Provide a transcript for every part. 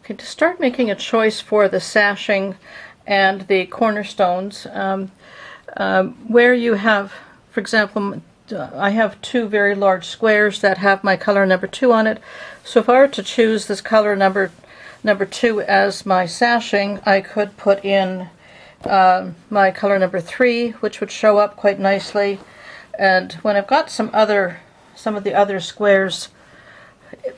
Okay, to start making a choice for the sashing and the cornerstones, where you have, for example, I have two very large squares that have my color number 2 on it. So if I were to choose this color number 2 as my sashing, I could put in my color number 3, which would show up quite nicely. And when I've got some of the other squares,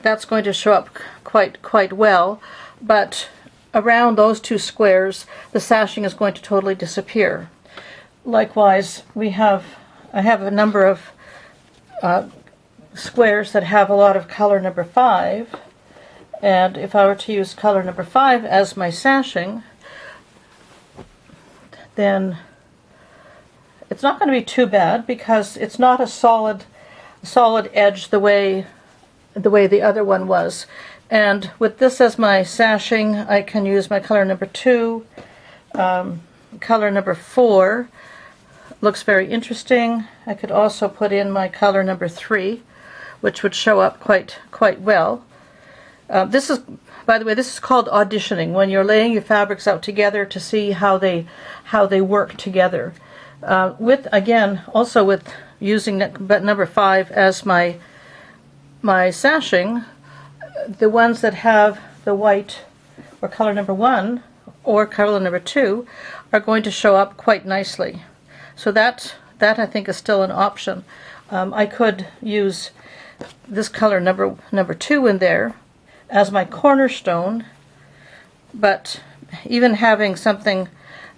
that's going to show up quite well, but around those two squares the sashing is going to totally disappear. Likewise, I have a number of squares that have a lot of color number 5, and if I were to use color number 5 as my sashing, then it's not going to be too bad because it's not a solid edge the way the other one was. And with this as my sashing, I can use my color number 2, color number 4. Looks very interesting. I could also put in my color number 3, which would show up quite well. This is, by the way, this is called auditioning, when you're laying your fabrics out together to see how they work together. Also with using number 5 as my sashing, the ones that have the white or color number 1 or color number 2 are going to show up quite nicely. So that I think is still an option. I could use this color number 2 in there as my cornerstone, but even having something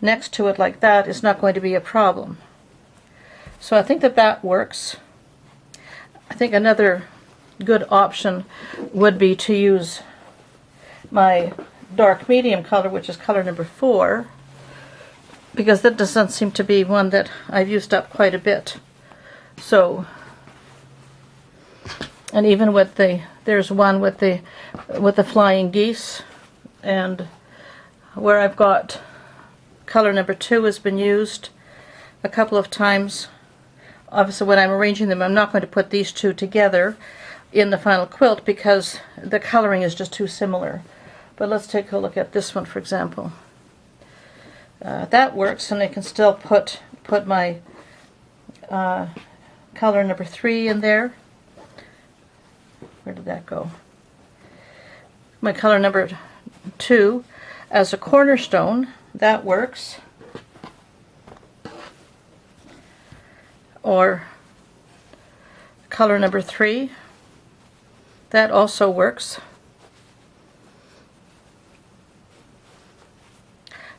next to it like that is not going to be a problem. So I think that works. I think another good option would be to use my dark medium color, which is color number 4, because that doesn't seem to be one that I've used up quite a bit. So, and even with there's one with the flying geese, and where I've got color number 2 has been used a couple of times. Obviously when I'm arranging them, I'm not going to put these two together in the final quilt because the coloring is just too similar. But let's take a look at this one, for example. That works, and I can still put my color number 3 in there. Where did that go? My color number 2 as a cornerstone. That works. Or color number 3. That also works.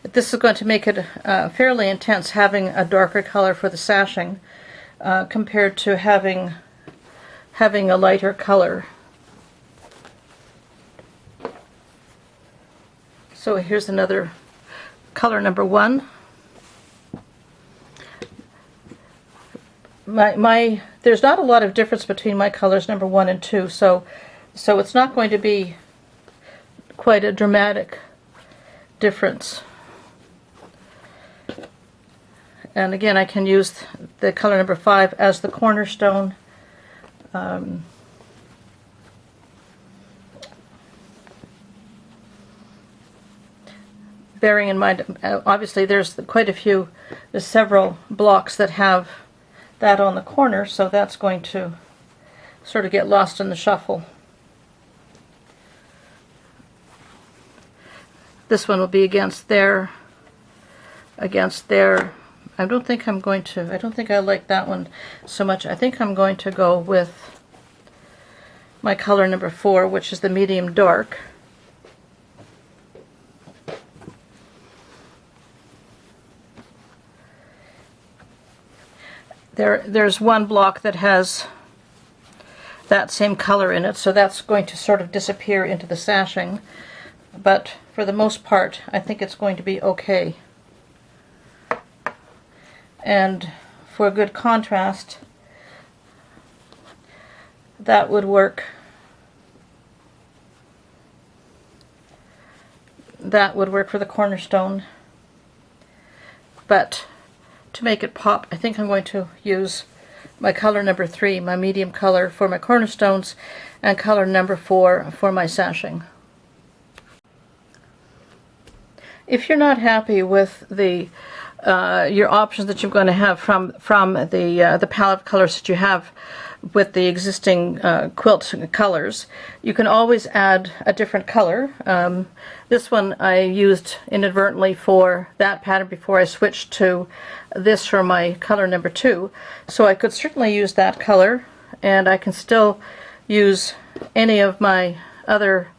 This is going to make it fairly intense having a darker color for the sashing compared to having a lighter color. So here's another color number 1. There's not a lot of difference between my colors number 1 and 2, so it's not going to be quite a dramatic difference. And again, I can use the color number 5 as the cornerstone. Bearing in mind, obviously there's several blocks that have that on the corner, so that's going to sort of get lost in the shuffle. This one will be against there, I don't think I like that one so much. I think I'm going to go with my color number 4, which is the medium dark. There's one block that has that same color in it, so that's going to sort of disappear into the sashing, but for the most part I think it's going to be okay. And for a good contrast, that would work. That would work for the cornerstone, but to make it pop, I think I'm going to use my color number 3, my medium color, for my cornerstones, and color number 4 for my sashing. if you're not happy with the your options that you're going to have from the palette of colors that you have with the existing quilt colors, you can always add a different color. This one I used inadvertently for that pattern before I switched to this for my color number 2, so I could certainly use that color, and I can still use any of my other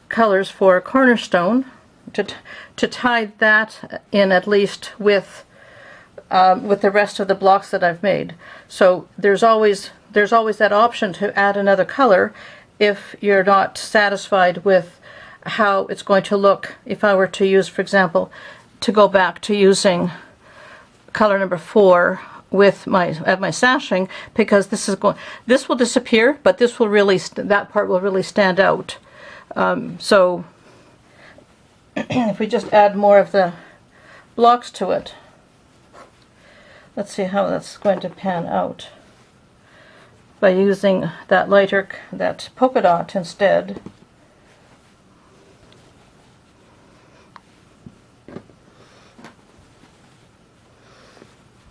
colors for a cornerstone to tie that in, at least with the rest of the blocks that I've made. So there's always that option to add another color if you're not satisfied with how it's going to look. If I were to use, for example, to go back to using color number 4 with my sashing, because this will disappear, but this will really that part will really stand out. So if we just add more of the blocks to it, let's see how that's going to pan out by using that that polka dot instead.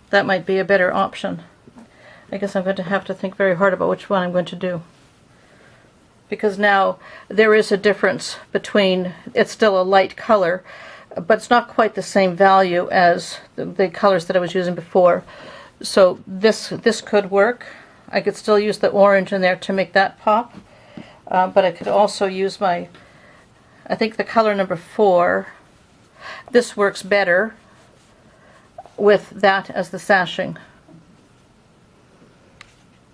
That might be a better option. I guess I'm going to have to think very hard about which one I'm going to do, because now there is a difference between, it's still a light color, but it's not quite the same value as the colors that I was using before. So this could work. I could still use the orange in there to make that pop, but I could also use I think the color number 4. This works better with that as the sashing.